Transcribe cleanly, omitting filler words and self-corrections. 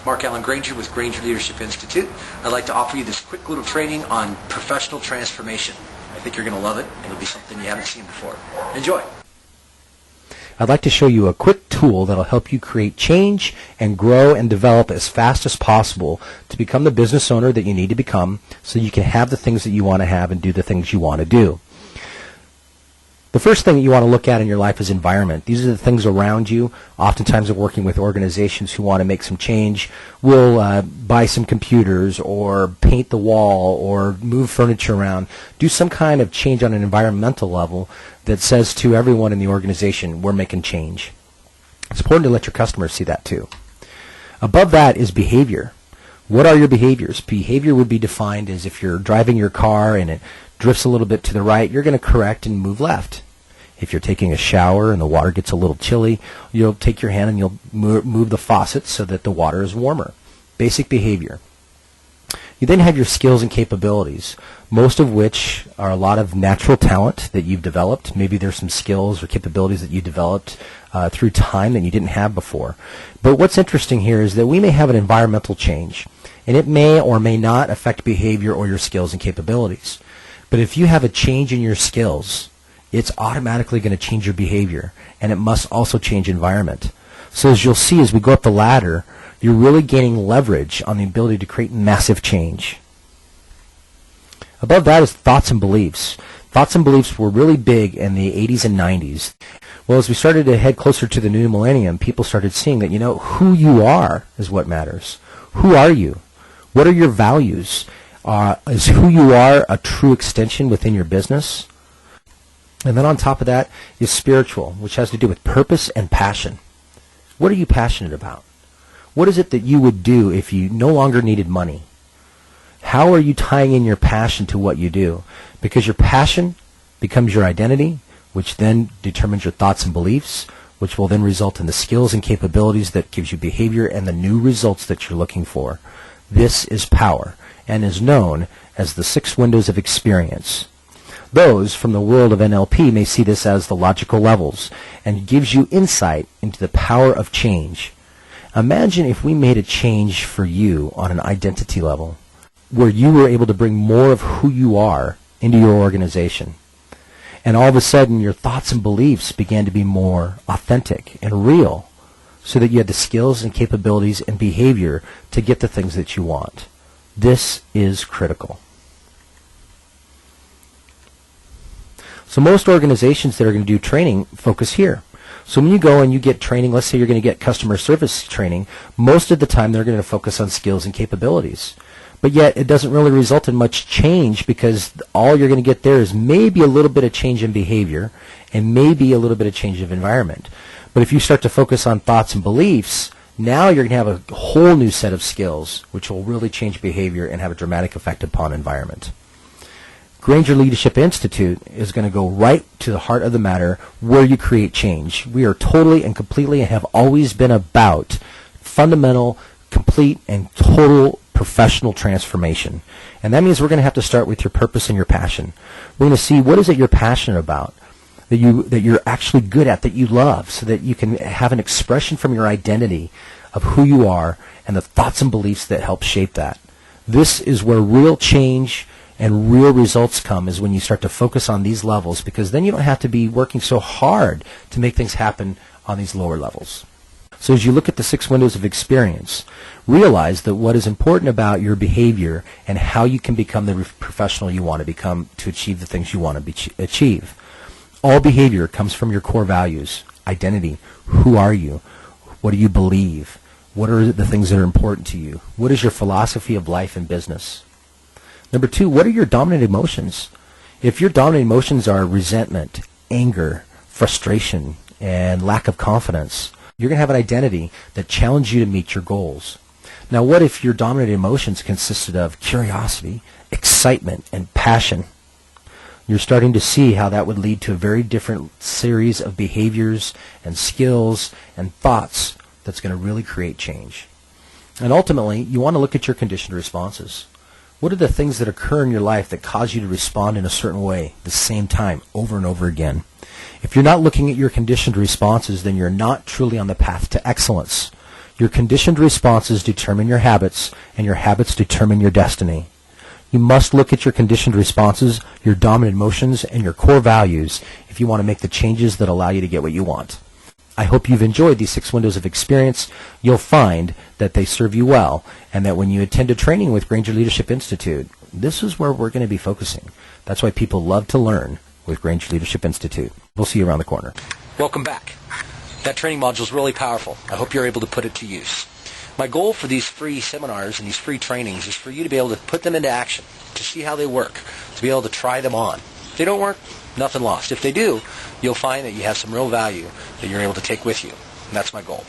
Mark Allen Granger with Granger Leadership Institute. I'd like to offer you this quick little training on professional transformation. I think you're going to love it. It'll be something you haven't seen before. Enjoy. I'd like to show you a quick tool that'll help you create change and grow and develop as fast as possible to become the business owner that you need to become so you can have the things that you want to have and do the things you want to do. The first thing that you want to look at in your life is environment. These are the things around you. Oftentimes we're working with organizations who want to make some change. We'll buy some computers or paint the wall or move furniture around, do some kind of change on an environmental level that says to everyone in the organization, we're making change. It's important to let your customers see that too. Above that is behavior. What are your behaviors? Behavior would be defined as if you're driving your car and it drifts a little bit to the right, you're going to correct and move left. If you're taking a shower and the water gets a little chilly, you'll take your hand and you'll move the faucet so that the water is warmer. Basic behavior. You then have your skills and capabilities, most of which are a lot of natural talent that you've developed. Maybe there's some skills or capabilities that you developed through time that you didn't have before. But what's interesting here is that we may have an environmental change, and it may or may not affect behavior or your skills and capabilities. But if you have a change in your skills, it's automatically going to change your behavior, and it must also change environment. So as you'll see as we go up the ladder, you're really gaining leverage on the ability to create massive change. Above that is thoughts and beliefs. Thoughts and beliefs were really big in the 80s and 90s. Well, as we started to head closer to the new millennium, people started seeing that, who you are is what matters. Who are you? What are your values? Is who you are a true extension within your business? And then on top of that is spiritual, which has to do with purpose and passion. What are you passionate about? What is it that you would do if you no longer needed money? How are you tying in your passion to what you do? Because your passion becomes your identity, which then determines your thoughts and beliefs, which will then result in the skills and capabilities that gives you behavior and the new results that you're looking for. This is power and is known as the 6 windows of experience. Those from the world of NLP may see this as the logical levels and gives you insight into the power of change. Imagine if we made a change for you on an identity level where you were able to bring more of who you are into your organization. And all of a sudden your thoughts and beliefs began to be more authentic and real so that you had the skills and capabilities and behavior to get the things that you want. This is critical. So most organizations that are going to do training focus here. So when you go and you get training, let's say you're going to get customer service training, most of the time they're going to focus on skills and capabilities. But yet it doesn't really result in much change because all you're going to get there is maybe a little bit of change in behavior and maybe a little bit of change of environment. But if you start to focus on thoughts and beliefs, now you're going to have a whole new set of skills which will really change behavior and have a dramatic effect upon environment. Granger Leadership Institute is going to go right to the heart of the matter where you create change. We are totally and completely and have always been about fundamental, complete, and total professional transformation. And that means we're going to have to start with your purpose and your passion. We're going to see what is it you're passionate about, that you're actually good at, that you love, so that you can have an expression from your identity of who you are and the thoughts and beliefs that help shape that. This is where real change and real results come, is when you start to focus on these levels, because then you don't have to be working so hard to make things happen on these lower levels. So as you look at the 6 windows of experience, realize that what is important about your behavior and how you can become the professional you want to become to achieve the things you want to achieve. All behavior comes from your core values, identity. Who are you? What do you believe? What are the things that are important to you? What is your philosophy of life and business? Number 2, what are your dominant emotions? If your dominant emotions are resentment, anger, frustration, and lack of confidence, you're going to have an identity that challenges you to meet your goals. Now, what if your dominant emotions consisted of curiosity, excitement, and passion? You're starting to see how that would lead to a very different series of behaviors and skills and thoughts that's going to really create change. And ultimately, you want to look at your conditioned responses. What are the things that occur in your life that cause you to respond in a certain way the same time over and over again? If you're not looking at your conditioned responses, then you're not truly on the path to excellence. Your conditioned responses determine your habits, and your habits determine your destiny. You must look at your conditioned responses, your dominant emotions, and your core values if you want to make the changes that allow you to get what you want. I hope you've enjoyed these 6 windows of experience. You'll find that they serve you well, and that when you attend a training with Granger Leadership Institute, this is where we're going to be focusing. That's why people love to learn with Granger Leadership Institute. We'll see you around the corner. Welcome back. That training module is really powerful. I hope you're able to put it to use. My goal for these free seminars and these free trainings is for you to be able to put them into action, to see how they work, to be able to try them on. If they don't work, nothing lost. If they do, you'll find that you have some real value that you're able to take with you. And that's my goal.